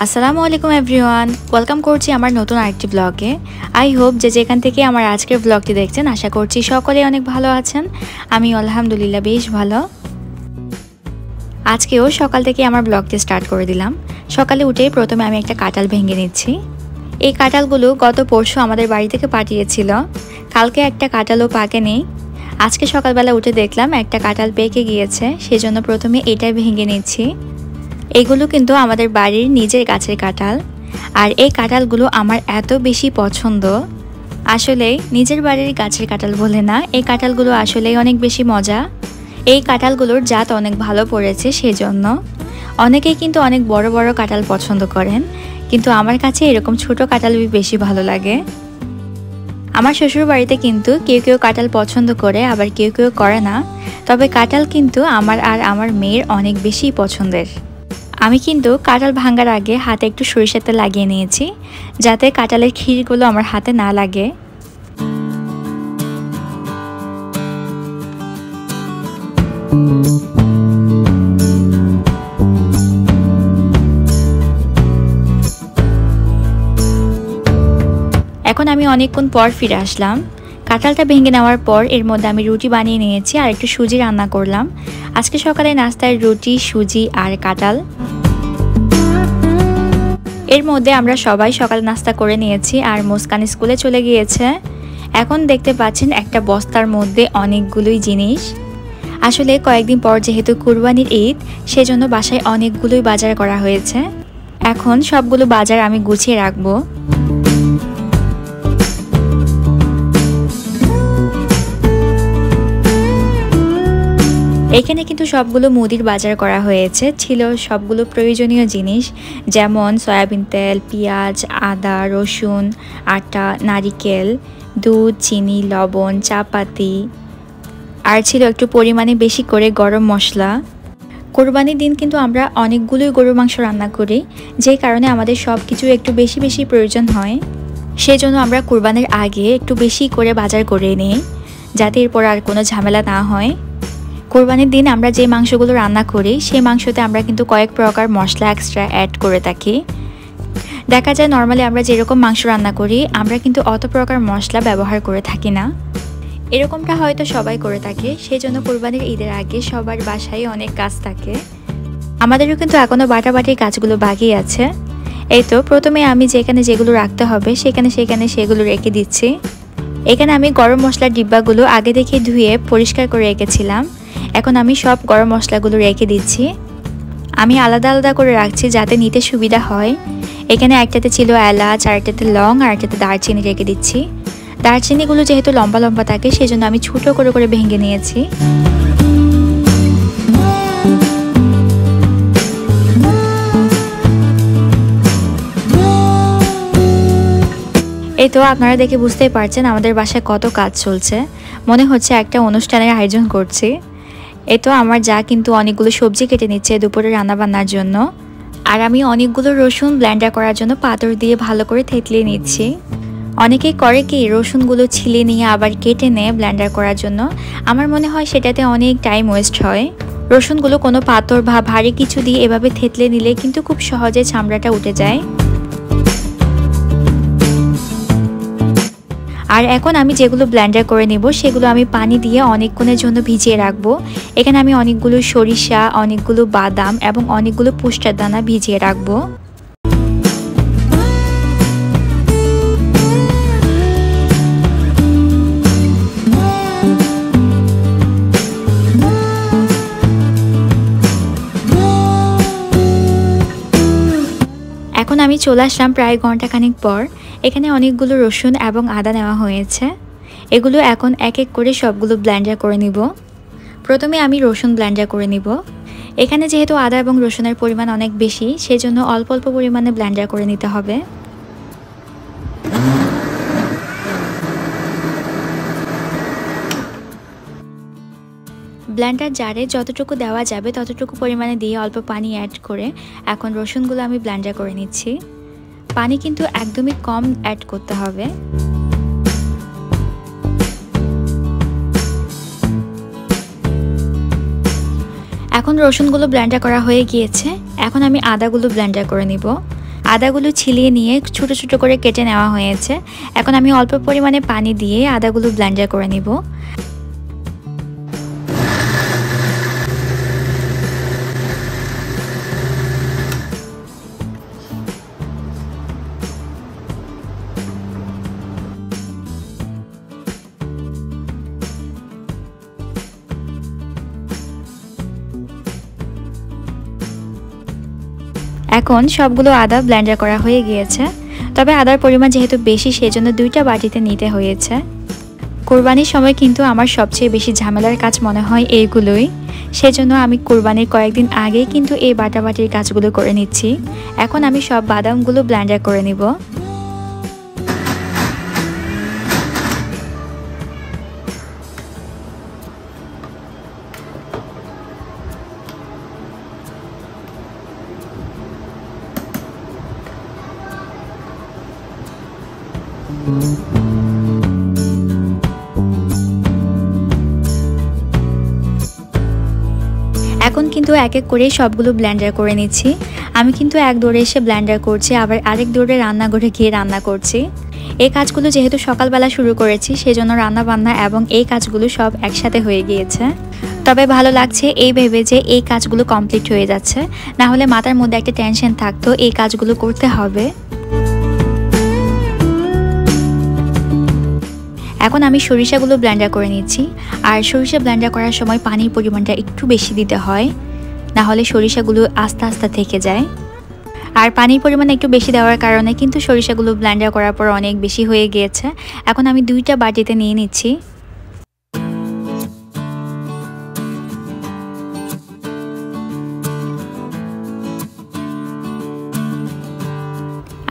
আসসালামু আলাইকুম everyone, welcome করছি আমার নতুন আরেকটি ব্লগে। আই হোপ যে যেখান থেকে আমার আজকের ব্লগটি দেখছেন আশা করছি সকলে অনেক ভালো আছেন। আমি আলহামদুলিল্লাহ বেশ ভালো। আজকেও সকাল থেকে আমার ব্লগটি স্টার্ট করে দিলাম। সকালে উঠেই প্রথমে আমি একটা কাঁঠাল ভেঙে নিচ্ছি। এই কাঁঠালগুলো গত পরশু আমাদের বাড়ি থেকে পাঠিয়েছিল, কালকে একটা কাঁঠালও পাকেনি। আজকে সকালবেলা উঠে দেখলাম একটা কাঁঠাল পেকে গিয়েছে, সেজন্য প্রথমে এটাই ভেঙে নিচ্ছি। এগুলো কিন্তু আমাদের বাড়ির নিজের গাছের কাঁঠাল, আর এই কাঁঠালগুলো আমার এত বেশি পছন্দ। আসলে নিজের বাড়ির গাছের কাঁঠাল বলে না, এই কাঁঠালগুলো আসলেই অনেক বেশি মজা। এই কাঁঠালগুলোর জাত অনেক ভালো পড়েছে, সেজন্য অনেকেই কিন্তু অনেক বড় বড় কাঁঠাল পছন্দ করেন, কিন্তু আমার কাছে এরকম ছোট কাঁঠাল বেশি ভালো লাগে। আমার শ্বশুর বাড়িতে কিন্তু কেউ কেউ কাঁঠাল পছন্দ করে, আবার কেউ কেউ করে না। তবে কাঁঠাল কিন্তু আমার আর আমার মেয়ের অনেক বেশি পছন্দের। আমি কিন্তু কাঁঠাল ভাঙার আগে হাতে একটু সরিষার তেল লাগিয়ে নিয়েছি, যাতে কাঁঠালের ক্ষীরগুলো আমার হাতে না লাগে। এখন আমি অনেকক্ষণ পর ফিরে আসলাম। কাঁঠালটা ভেঙে নেওয়ার পর এর মধ্যে আমি রুটি বানিয়ে নিয়েছি আর একটু সুজি রান্না করলাম। আজকে সকালে নাস্তায় রুটি, সুজি আর কাঁঠাল। এর মধ্যে আমরা সবাই সকালে নাস্তা করে নিয়েছি, আর মুস্কান স্কুলে চলে গিয়েছে। এখন দেখতে পাচ্ছেন একটা বস্তার মধ্যে অনেকগুলোই জিনিস। আসলে কয়েকদিন পর যেহেতু কুরবানির ঈদ, সেজন্য বাসায় অনেকগুলোই বাজার করা হয়েছে। এখন সবগুলো বাজার আমি গুছিয়ে রাখবো। এখানে কিন্তু সবগুলো মুদির বাজার করা হয়েছে, ছিল সবগুলো প্রয়োজনীয় জিনিস, যেমন সয়াবিন তেল, পেঁয়াজ, আদা, রসুন, আটা, নারিকেল, দুধ, চিনি, লবণ, চাপাতি, আর ছিল একটু পরিমাণে বেশি করে গরম মশলা। কোরবানির দিন কিন্তু আমরা অনেকগুলোই গরুর মাংস রান্না করি, যে কারণে আমাদের সব কিছু একটু বেশি বেশি প্রয়োজন হয়। সেজন্য আমরা কোরবানির আগে একটু বেশি করে বাজার করে নিই, যাতে এরপর আর কোনো ঝামেলা না হয়। কোরবানির দিন আমরা যে মাংসগুলো রান্না করি, সেই মাংসতে আমরা কিন্তু কয়েক প্রকার মশলা এক্সট্রা অ্যাড করে থাকি। দেখা যায় নর্মালি আমরা যেরকম মাংস রান্না করি, আমরা কিন্তু অত প্রকার মশলা ব্যবহার করে থাকি না। এরকমটা হয়তো সবাই করে থাকে, সেই জন্য কোরবানির ঈদের আগে সবার বাসায় অনেক কাজ থাকে। আমাদেরও কিন্তু এখনও বাটাবাটির কাজগুলো বাকি আছে। এই তো প্রথমে আমি যেগুলো রাখতে হবে সেখানে সেগুলো রেখে দিচ্ছি। এখানে আমি গরম মশলার ডিব্বাগুলো আগে দেখে ধুয়ে পরিষ্কার করে রেখেছিলাম। এখন আমি সব গরম মশলাগুলো রেখে দিচ্ছি। আমি আলাদা আলাদা করে রাখছি যাতে নিতে সুবিধা হয়। এখানে একটাতে ছিল এলাচ, আরেকটাতে লং, আর একটাতে দারচিনি রেখে দিচ্ছি। দারচিনিগুলো যেহেতু লম্বা লম্বা থাকে, সেজন্য আমি ছোটো করে করে ভেঙে নিয়েছি। এই তো আপনারা দেখে বুঝতেই পারছেন আমাদের বাসায় কত কাজ চলছে, মনে হচ্ছে একটা অনুষ্ঠানের আয়োজন করছি। এই তো আমার যা কিন্তু অনেকগুলো সবজি কেটে নিচ্ছে দুপুরে রান্নাবান্নার জন্য, আর আমি অনেকগুলো রসুন ব্লেন্ডার করার জন্য পাথর দিয়ে ভালো করে থেতলিয়ে নিচ্ছি। অনেকেই করে কি রসুনগুলো ছিলে নিয়ে আবার কেটে নেয় ব্লেন্ডার করার জন্য, আমার মনে হয় সেটাতে অনেক টাইম ওয়েস্ট হয়। রসুনগুলো কোনো পাথর বা ভারী কিছু দিয়ে এভাবে থেতলে নিলে কিন্তু খুব সহজে চামড়াটা উঠে যায়। আর এখন আমি যেগুলো ব্লেন্ডার করে নেব সেগুলো আমি পানি দিয়ে অনেকক্ষণের জন্য ভিজিয়ে রাখবো। এখানে আমি অনেকগুলো সরিষা, অনেকগুলো বাদাম এবং অনেকগুলো পুষ্টার দানা ভিজিয়ে রাখবো। এখন আমি চলে আসলাম প্রায় ঘন্টাখানেক পর। এখানে অনেকগুলো রসুন এবং আদা নেওয়া হয়েছে, এগুলো এখন এক এক করে সবগুলো ব্লেন্ডার করে নিব। প্রথমে আমি রসুন ব্লেন্ডার করে নিব। এখানে যেহেতু আদা এবং রসুনের পরিমাণ অনেক বেশি, সেজন্য অল্প অল্প পরিমাণে ব্লেন্ডার করে নিতে হবে। ব্লেন্ডার জারে যতটুকু দেওয়া যাবে ততটুকু পরিমাণে দিয়ে অল্প পানি অ্যাড করে এখন রসুনগুলো আমি ব্লেন্ডার করে নিচ্ছি। পানি কিন্তু একদমই কম অ্যাড করতে হবে। এখন রসুনগুলো ব্লেন্ডার করা হয়ে গিয়েছে, এখন আমি আদাগুলো ব্লেন্ডার করে নিব। আদাগুলো ছিলিয়ে নিয়ে ছোট ছোট করে কেটে নেওয়া হয়েছে। এখন আমি অল্প পরিমাণে পানি দিয়ে আদাগুলো ব্লেন্ডার করে নিব। এখন সবগুলো আদা ব্লেন্ডার করা হয়ে গিয়েছে, তবে আদার পরিমাণ যেহেতু বেশি সেজন্য 2টা বাটিতে নিতে হয়েছে। কোরবানির সময় কিন্তু আমার সবচেয়ে বেশি ঝামেলার কাজ মনে হয় এইগুলোই, সেজন্য আমি কোরবানির কয়েকদিন আগেই কিন্তু এই বাটাবাটির কাজগুলো করে নিচ্ছি। এখন আমি সব বাদামগুলো ব্লেন্ডার করে নিব। এখন কিন্তু এক এক করে সবগুলো ব্লেন্ডার করে নিচ্ছি। আমি কিন্তু এক দৌড়ে এসে ব্লেন্ডার করছি, আবার আরেক দৌড়ে রান্নাঘরে গিয়ে রান্না করছি। এই কাজগুলো যেহেতু সকালবেলা শুরু করেছি সেজন্য রান্না বান্না এবং এই কাজগুলো সব একসাথে হয়ে গিয়েছে। তবে ভালো লাগছে এই ভেবে যে এই কাজগুলো কমপ্লিট হয়ে যাচ্ছে, না হলে মাথার মধ্যে একটা টেনশন থাকতো এই কাজগুলো করতে হবে। এখন আমি সরিষাগুলো ব্লেন্ডার করে নিচ্ছি, আর সরিষা ব্লেন্ডার করার সময় পানির পরিমাণটা একটু বেশি দিতে হয়, না হলে সরিষাগুলো আস্তে আস্তে থেকে যায়। আর পানির পরিমাণ একটু বেশি দেওয়ার কারণে কিন্তু সরিষাগুলো ব্লেন্ডার করার পর অনেক বেশি হয়ে গিয়েছে। এখন আমি 2টা বাটিতে নিয়ে নিচ্ছি।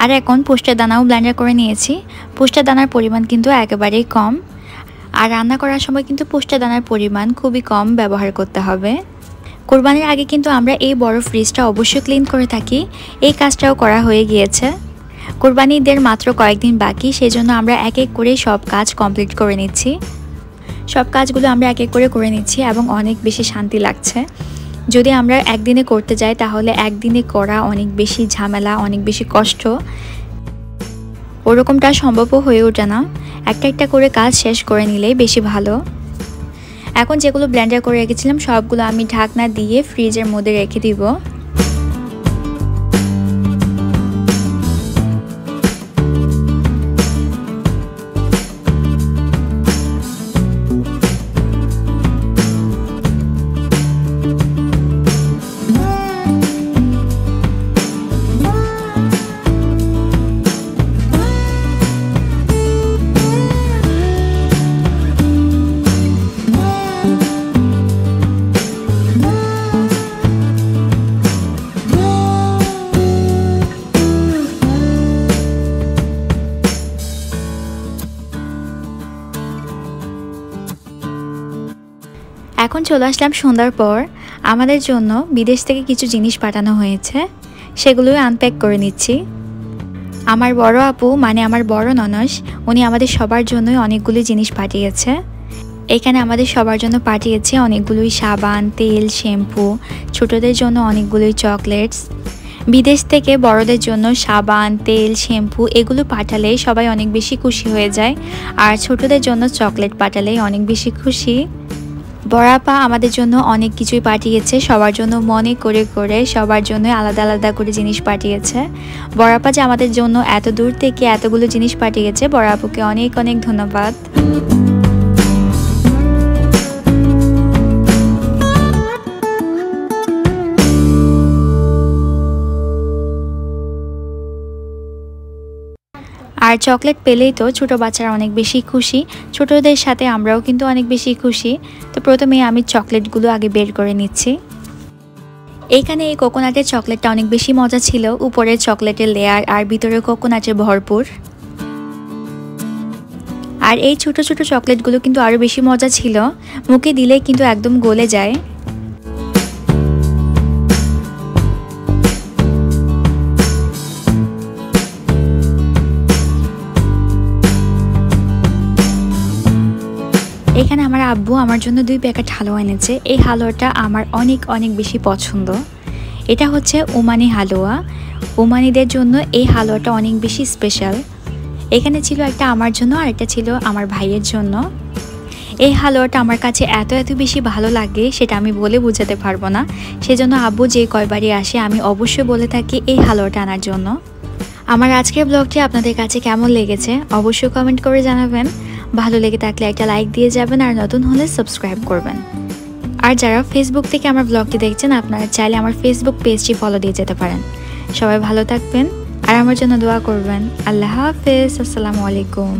আর এখন পোস্তের দানাও ব্লেন্ডার করে নিয়েছি। পোস্তের দানার পরিমাণ কিন্তু একেবারেই কম, আর রান্না করার সময় কিন্তু পোস্তের দানার পরিমাণ খুবই কম ব্যবহার করতে হবে। কোরবানির আগে কিন্তু আমরা এই বড় ফ্রিজটা অবশ্যই ক্লিন করে থাকি, এই কাজটাও করা হয়ে গিয়েছে। কোরবানি ঈদের মাত্র কয়েকদিন বাকি, সেজন্য আমরা এক এক করে সব কাজ কমপ্লিট করে নিচ্ছি। সব কাজগুলো আমরা এক এক করে নিচ্ছি এবং অনেক বেশি শান্তি লাগছে। যদি আমরা একদিনে করতে যাই তাহলে একদিনে করা অনেক বেশি ঝামেলা, অনেক বেশি কষ্ট, ওরকমটা সম্ভবও হয়ে ওঠে না। একটা একটা করে কাজ শেষ করে নিলেই বেশি ভালো। এখন যেগুলো ব্লেন্ডার করে রেখেছিলাম সবগুলো আমি ঢাকনা দিয়ে ফ্রিজের মধ্যে রেখে দিব। এখন চলে আসলাম সন্ধ্যার পর। আমাদের জন্য বিদেশ থেকে কিছু জিনিস পাঠানো হয়েছে, সেগুলোই আনপ্যাক করে নিচ্ছি। আমার বড় আপু মানে আমার বড় ননস, উনি আমাদের সবার জন্যই অনেকগুলো জিনিস পাঠিয়েছে। এখানে আমাদের সবার জন্য পাঠিয়েছে অনেকগুলোই সাবান, তেল, শ্যাম্পু, ছোটদের জন্য অনেকগুলোই চকলেটস। বিদেশ থেকে বড়দের জন্য সাবান, তেল, শ্যাম্পু এগুলো পাঠালে সবাই অনেক বেশি খুশি হয়ে যায়, আর ছোটদের জন্য চকলেট পাঠালেই অনেক বেশি খুশি। বড়াপা আমাদের জন্য অনেক কিছুই পাঠিয়েছে, সবার জন্য মনে করে করে সবার জন্য আলাদা আলাদা করে জিনিস পাঠিয়েছে। বড়াপা যে আমাদের জন্য এত দূর থেকে এতগুলো জিনিস পাঠিয়েছে, বড়াপুকে অনেক অনেক ধন্যবাদ। আর চকলেট পেলেই তো ছোটো বাচ্চারা অনেক বেশি খুশি, ছোটদের সাথে আমরাও কিন্তু অনেক বেশি খুশি। তো প্রথমে আমি চকলেটগুলো আগে বের করে নিচ্ছি। এইখানে এই কোকোনাটের চকলেটটা অনেক বেশি মজা ছিল, উপরে চকলেটের লেয়ার আর ভিতরে কোকোনাটের ভরপুর। আর এই ছোট ছোট চকলেটগুলো কিন্তু আরও বেশি মজা ছিল, মুখে দিলেই কিন্তু একদম গলে যায়। এখানে আমার আব্বু আমার জন্য 2 প্যাকেট হালুয়া এনেছে। এই হালুয়াটা আমার অনেক অনেক বেশি পছন্দ। এটা হচ্ছে ওমানি হালুয়া। ওমানিদের জন্য এই হালুয়াটা অনেক বেশি স্পেশাল। এখানে ছিল একটা আমার জন্য আর একটা ছিল আমার ভাইয়ের জন্য। এই হালুয়াটা আমার কাছে এত বেশি ভালো লাগে সেটা আমি বলে বোঝাতে পারবো না। সেজন্য আব্বু যে কয়বারই আসে আমি অবশ্যই বলে থাকি এই হালুয়াটা আনার জন্য। আমার আজকের ব্লগটি আপনাদের কাছে কেমন লেগেছে অবশ্যই কমেন্ট করে জানাবেন। ভালো লেগে থাকলে একটা লাইক দিয়ে যাবেন আর নতুন হলে সাবস্ক্রাইব করবেন। আর যারা ফেসবুক থেকে আমার ব্লগটি দেখছেন আপনারা চাইলে আমার ফেসবুক পেজটি ফলো দিয়ে যেতে পারেন। সবাই ভালো থাকবেন আর আমার জন্য দোয়া করবেন। আল্লাহ হাফেজ। আসসালামু আলাইকুম।